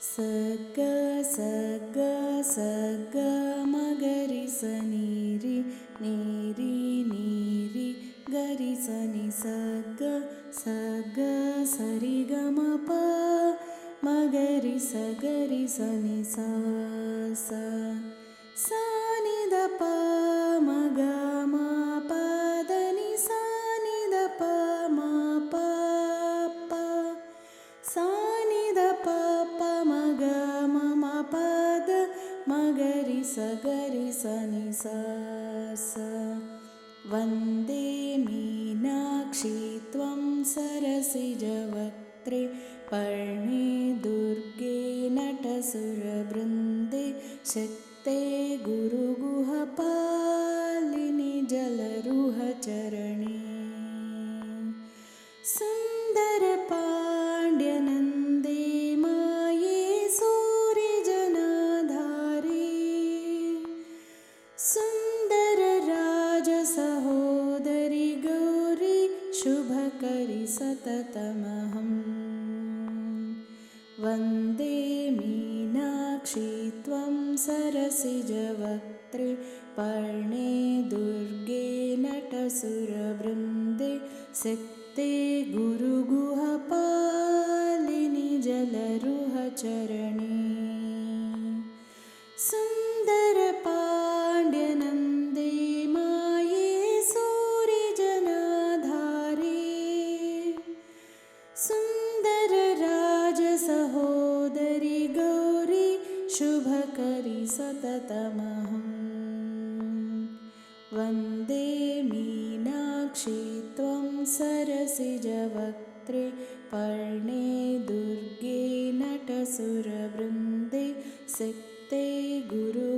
ಸಗ್ಗ ಸಗ್ಗ ಸಗ್ಗ ಮಗರಿ ಸನೀರಿ ನೀರಿ ನೀರಿ ಗರಿ ಸನಿ ಸಗ್ಗ ಸಗ್ಗ ಸರಿಗಮಪ ಮಗರಿ ಸಗರಿ ಸನಿ ಸ ಸಾನಿದ ಪ ಮಗ ಮ ಪದನಿ ಸಾನಿದ ಪ ಮ ಪ ಪ ಸಾನಿದ ಪ ಪ ಮಗ ಮಮ ಪದ ಮಗರಿ ಸಗರಿ ಸನಿ ಸ ವಂದೇ ಮೀನಾಕ್ಷಿ ತ್ವಂ ಸರಸಿಜವಕ್ತ್ರೇ ಪರ್ಣೇ ದುರ್ಗೆ ನಟಸುರವೃಂದೆ ಶಕ್ತೆ ಗುರುಗುಹಪಾಲಿನಿ ಜಲರುಹಚರಣೆ ಸುಂದರ ಪಾಂಡ್ಯನಂದೇ ಮಾಯೇ ಸೂರ್ಯಜನಾಧಾರಿ ಸುಂದರ ರಾಜ ಸಹೋದರಿ ಗೌರಿ ಶುಭಕರಿ ಸತತಮಹಂ ವಂದೇ ಮೀನಾಕ್ಷಿ ತ್ವಂ ಸರಸಿಜವಕ್ತ್ರೇ ಪರ್ಣೇ ದುರ್ಗೆ ನಟಸುರವೃಂದೆ ಶಕ್ತೆ ಗುರುಗುಹಪಾಲಿನಿ ಜಲರುಹಚರಣೆ ಸುಂದರ ಪಾಂಡ್ಯನಂದೇ ಮಾಯೇ ಸೂರ್ಯಜನಾಧಾರಿ ಸುಂದರ ರಾಜ ಸಹೋದರಿ ಗೌರಿ ಶುಭಕರಿ ಸತತಮಹಂ ವಂದೇ ಮೀನಾಕ್ಷಿ ತ್ವಂ ಸರಸಿಜವಕ್ತ್ರೇ ಪರ್ಣೇ ದುರ್ಗೆ ನಟಸುರವೃಂದೆ ಶಕ್ತೆ ಗುರು